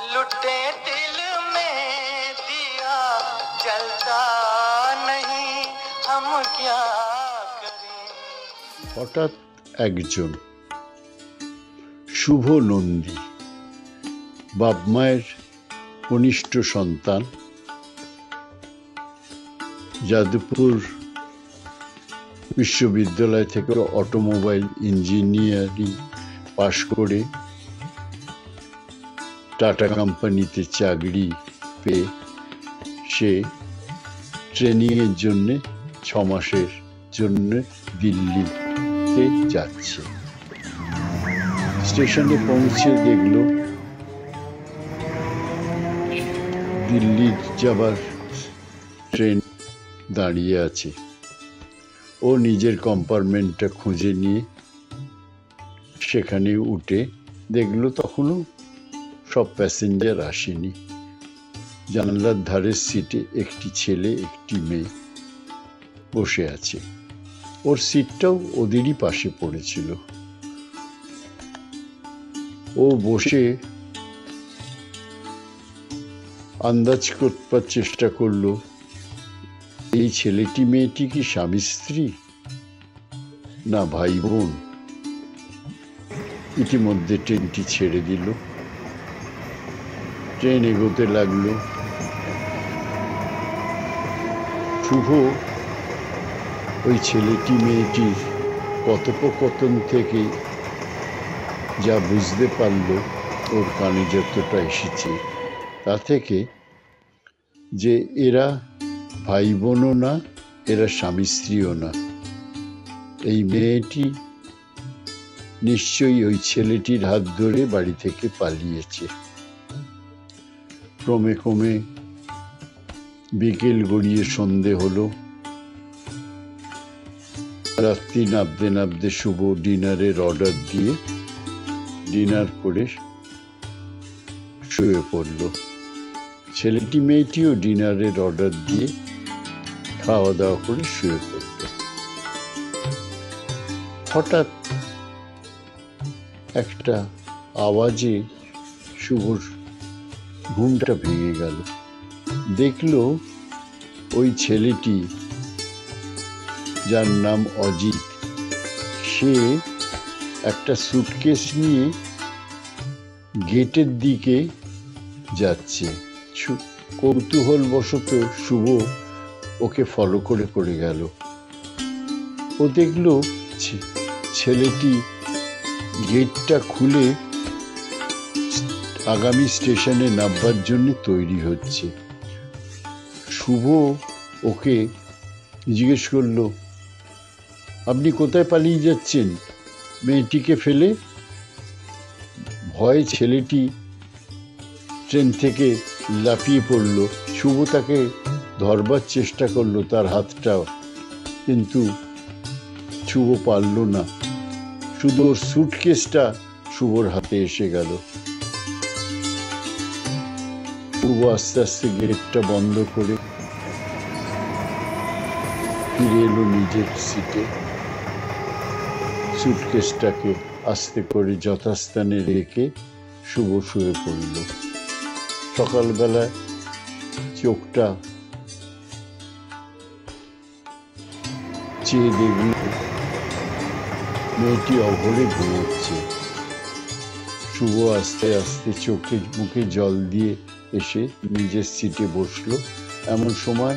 लुटे दिल में दिया जलता नहीं हम क्या करें। হঠাৎ একজন শুভ নন্দী বাপ মায়ের কনিষ্ঠ সন্তান, যাদবপুর বিশ্ববিদ্যালয় থেকে অটোমোবাইল ইঞ্জিনিয়ারিং পাশ করে টাটা কোম্পানিতে চাকরি পেয়ে সে ট্রেনিংয়ের জন্যে 6 মাসের জন্য দিল্লিতে যাচ্ছে। স্টেশনে পৌঁছে দেখলো দিল্লি যাবার ট্রেন দাঁড়িয়ে আছে। ও নিজের কম্পার্টমেন্টটা খুঁজে নিয়ে সেখানে উঠে দেখলো তখনও সব প্যাসেঞ্জার আসেনি। জানলার ধারের সিটে একটি ছেলে একটি মেয়ে বসে আছে। ওর সিটটাও ওদেরই পাশে পড়েছিল। ও বসে আন্দাজ করবার চেষ্টা করলো এই ছেলেটি মেয়েটি কি স্বামী স্ত্রী না ভাই বোন। ইতিমধ্যে ট্রেনটি ছেড়ে দিল। ট্রেন এগোতে লাগলো। শুভ ওই ছেলেটি মেয়েটির কথোপকথন থেকে যা বুঝতে পারল, ওর কানে যতটা এসেছে তা থেকে, যে এরা ভাই বোনও না, এরা স্বামী স্ত্রীও না। এই মেয়েটি নিশ্চয়ই ওই ছেলেটির হাত ধরে বাড়ি থেকে পালিয়েছে। ক্রমে ক্রমে বিকেল গড়িয়ে সন্ধে হলো। রাত্রি নাবতে নাবতে শুভ ডিনারের অর্ডার দিয়ে ডিনার করে শুয়ে পড়ল। ছেলেটি মেয়েটিও ডিনারের অর্ডার দিয়ে খাওয়া দাওয়া করে শুয়ে পড়ল। হঠাৎ একটা আওয়াজে শুভর ঘুমটা ভেঙে গেল। দেখলো ওই ছেলেটি, যার নাম অজিত, সে একটা সুটকেস নিয়ে গেটের দিকে যাচ্ছে। কৌতূহলবশত শুভ ওকে ফলো করে করে গেল। ও দেখলো ছেলেটি গেটটা খুলে আগামী স্টেশনে নামবার জন্য তৈরি হচ্ছে। শুভ ওকে জিজ্ঞেস করলো, আপনি কোথায় পালিয়ে যাচ্ছেন মেয়েটিকে ফেলে? ভয়ে ছেলেটি ট্রেন থেকে লাফিয়ে পড়ল। শুভ তাকে ধরবার চেষ্টা করলো, তার হাতটাও, কিন্তু শুভ পারল না। শুধু ওর সুটকেসটা শুভর হাতে এসে গেল। শুভ আস্তে আস্তে গেটটা বন্ধ করে ফিরে এলো নিজের সিটে। সুটকেসটাকে আস্তে করে যথাস্থানে রেখে শুভ শুয়ে পড়ল। সকালবেলায় চোখটা চেয়ে দেখল মেয়েটি অঘরে ঘুমোচ্ছে। শুভ আস্তে আস্তে চোখে মুখে জল দিয়ে এসে নিজের সিটে বসলো। এমন সময়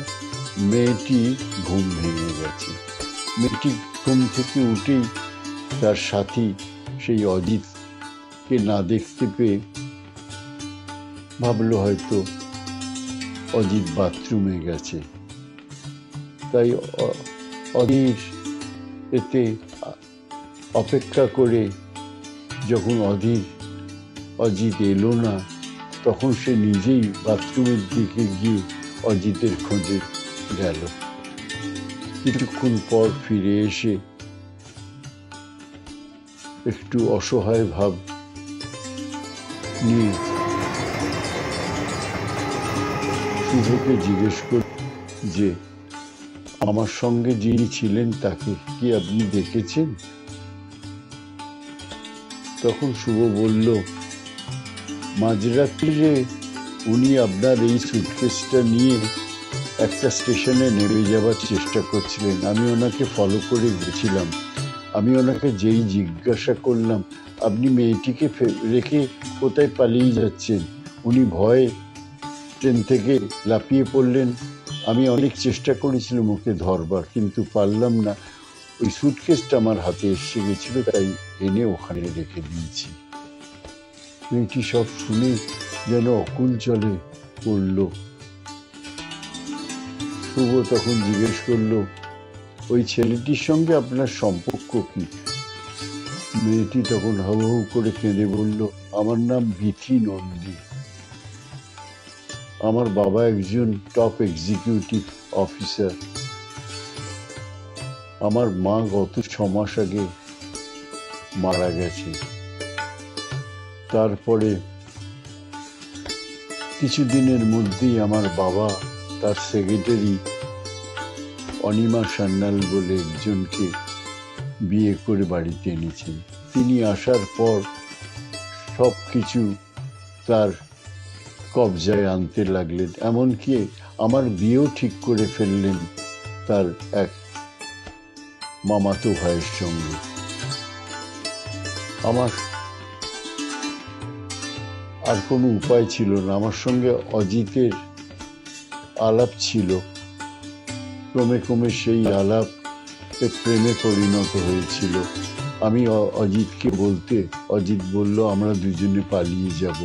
মেয়েটি ঘুম ভেঙে গেছে। মেয়েটি ঘুম থেকে উঠেই তার সাথী সেই অজিতকে না দেখতে পেয়ে ভাবলো হয়তো অজিত বাথরুমে গেছে। তাই অধীর এতে অপেক্ষা করে যখন অজিত এলো না, তখন সে নিজেই বাথরুমের দিকে গিয়ে অজিতের খোঁজে গেল। কিছুক্ষণ পর ফিরে এসে একটু অসহায় ভাব নিয়ে শুভকে জিজ্ঞেস করল যে, আমার সঙ্গে যিনি ছিলেন তাকে কি আপনি দেখেছেন? তখন শুভ বলল, মাঝরাত্রিরে উনি আপনার এই সুটকেসটা নিয়ে একটা স্টেশনে নেমে যাবার চেষ্টা করছিলেন। আমি ওনাকে ফলো করে গেছিলাম। আমি ওনাকে যেই জিজ্ঞাসা করলাম, আপনি মেয়েটিকে রেখে কোথায় পালিয়ে যাচ্ছেন, উনি ভয়ে ট্রেন থেকে লাফিয়ে পড়লেন। আমি অনেক চেষ্টা করেছিলাম ওকে ধরবার, কিন্তু পারলাম না। ওই সুটকেসটা আমার হাতে এসে গেছিল, তাই এনে ওখানে রেখে দিয়েছি। মেয়েটি সব শুনে যেন অকুল জলে পড়ল। শুভ তখন জিজ্ঞেস করলো, ওই ছেলেটির সঙ্গে আপনার সম্পর্ক কি? মেয়েটি তখন হাউ হাউ করে কেঁদে বলল, আমার নাম বিথি নন্দী। আমার বাবা একজন টপ এক্সিকিউটিভ অফিসার। আমার মা গত 6 মাস আগে মারা গেছে। তারপরে কিছুদিনের মধ্যেই আমার বাবা তার সেক্রেটারি অনিমা সান্যাল বলে একজনকে বিয়ে করে বাড়িতে এনেছেন। তিনি আসার পর সব কিছু তার কবজায় আনতে লাগলেন, এমনকি আমার বিয়েও ঠিক করে ফেললেন তার এক মামাতো ভাইয়ের সঙ্গে। আমার আর কোনো উপায় ছিল না। আমার সঙ্গে অজিতের আলাপ ছিল। ক্রমে ক্রমে সেই আলাপ প্রেমে পরিণত হয়েছিল। আমি অজিতকে বলতে, অজিত বলল, আমরা দুজনে পালিয়ে যাব,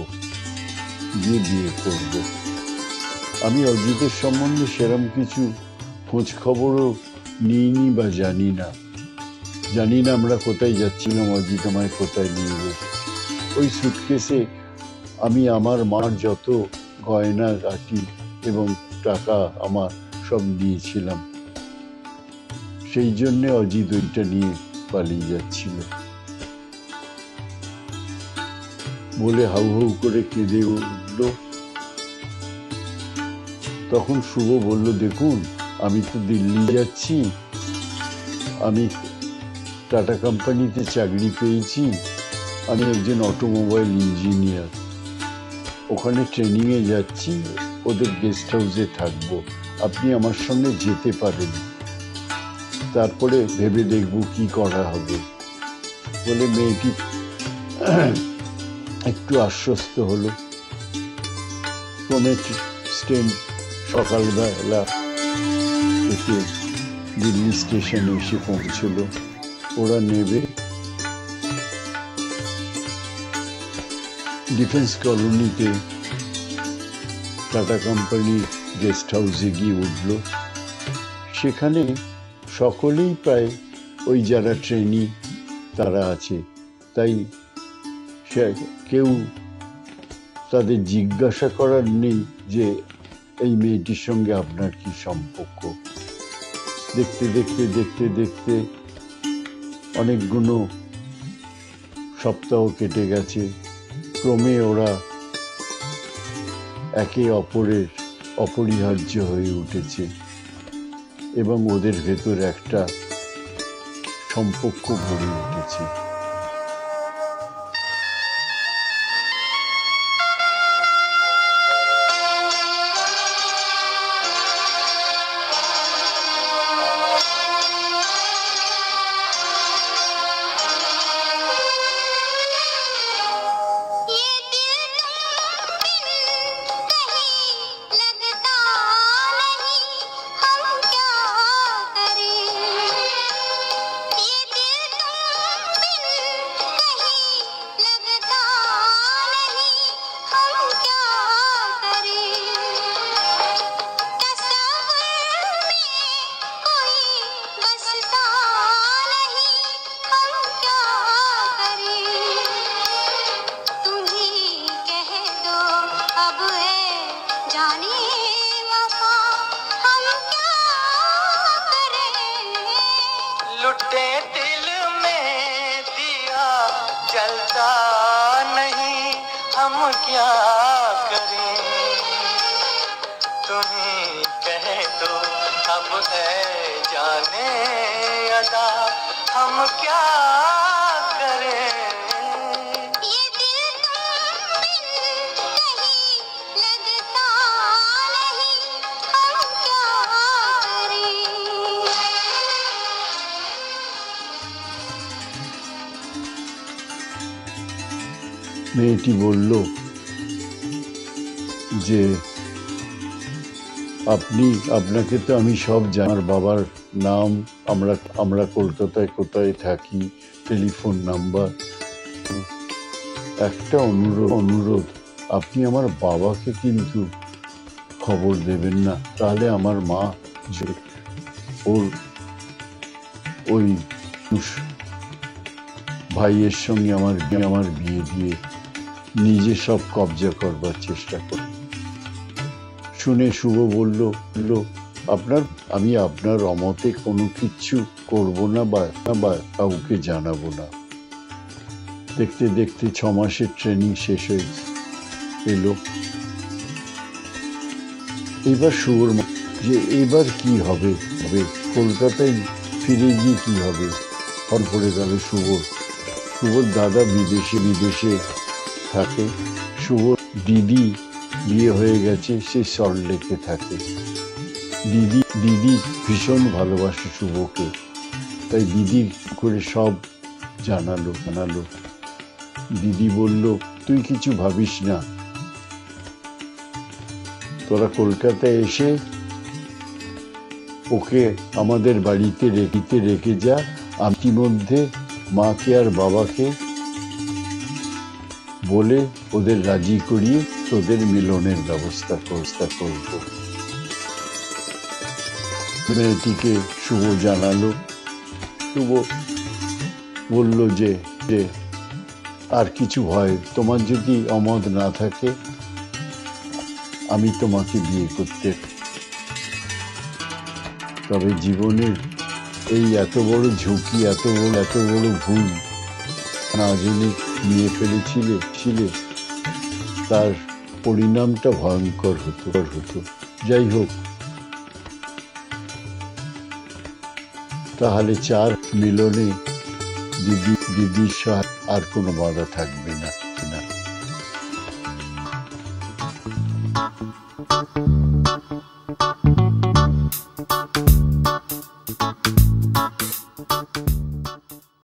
গিয়ে বিয়ে করব। আমি অজিতের সম্বন্ধে সেরম কিছু খোঁজ খবরও নিইনি বা জানি না। আমরা কোথায় যাচ্ছিলাম, অজিত আমায় কোথায় নিয়ে গেছে। ওই সুটকেসে আমি আমার মার যত গয়না গাটি এবং টাকা আমার সব দিয়েছিলাম। সেই জন্যে অজিত ওইটা নিয়ে পালিয়ে যাচ্ছিল বলে হাউ হাউ করে কেঁদে উঠল। তখন শুভ বলল, দেখুন, আমি তো দিল্লি যাচ্ছি, আমি টাটা কোম্পানিতে চাকরি পেয়েছি, আমি একজন অটোমোবাইল ইঞ্জিনিয়ার, ওখানে ট্রেনিংয়ে যাচ্ছি, ওদের গেস্ট হাউসে থাকবো, আপনি আমার সঙ্গে যেতে পারেন, তারপরে ভেবে দেখব কি করা হবে বলে মেয়েটি একটু আশ্বস্ত হলো। ক্রমে ট্রেন সকালবেলা থেকে দিল্লি স্টেশনে এসে পৌঁছলো। ওরা নেবে ডিফেন্স কলোনিতে টাটা কোম্পানির গেস্ট হাউসে গিয়ে উঠল। সেখানে সকলেই প্রায় ওই যারা ট্রেনি তারা আছে, তাই কেউ তাদের জিজ্ঞাসা করার নেই যে এই মেয়েটির সঙ্গে আপনার কি সম্পর্ক। দেখতে দেখতে দেখতে দেখতে অনেকগুলো সপ্তাহ কেটে গেছে। ক্রমে ওরা একে অপরের অপরিহার্য হয়ে উঠেছে এবং ওদের ভেতর একটা সম্পর্ক গড়ে উঠেছে। लुटे दिल में दिया जलता नहीं, हम क्या करें। तुम्हीं कह दो अब है जाने अदा, हम क्या करें। ये दिल तुम बिन মেয়েটি বলল যে আপনাকে তো আমি সব জানি, আমার বাবার নাম, আমরা কলকাতায় কোথায় থাকি, টেলিফোন নাম্বার। একটা অনুরোধ, আপনি আমার বাবাকে কিন্তু খবর দেবেন না, তাহলে আমার মা যে ওর ওই ভাইয়ের সঙ্গে আমার বিয়ে দিয়ে নিজে সব কবজা করবার চেষ্টা করে। শুনে শুভ বলল, আমি আপনার অমতে কোনো কিচ্ছু করব না বা কাউকে জানাবো না। দেখতে দেখতে 6 মাসের ট্রেনিং শেষ হয়ে এলো। এবার শুভর যে এবার কি হবে, কলকাতায় ফিরে গিয়ে কি হবে। ফল পড়ে গেল শুভর দাদা বিদেশে থাকে। শুভর দিদি বিয়ে হয়ে গেছে, সে সল্টলেকে থাকে। দিদি ভীষণ ভালোবাসে শুভকে, তাই দিদি করে সব জানালো। দিদি বলল, তুই কিছু ভাবিস না, তোরা কলকাতায় এসে ওকে আমাদের বাড়িতে রেখে যা। ইতিমধ্যে মাকে আর বাবাকে বলে ওদের রাজি করিয়ে তোদের মিলনের ব্যবস্থা করব। মেয়েটিকে শুভ জানালো। শুভ বলল যে আর কিছু ভয়, তোমার যদি অমত না থাকে আমি তোমাকে বিয়ে করতে, তবে জীবনের এই এত বড় ঝুঁকি, এত বড় ভুল না জেনে নিয়ে ফেলেছিলে, তার পরিণামটা ভয়ঙ্কর হতো। যাই হোক, তাহলে 4 মিলনে দিদির সাথে আর কোনো বাধা থাকবে না।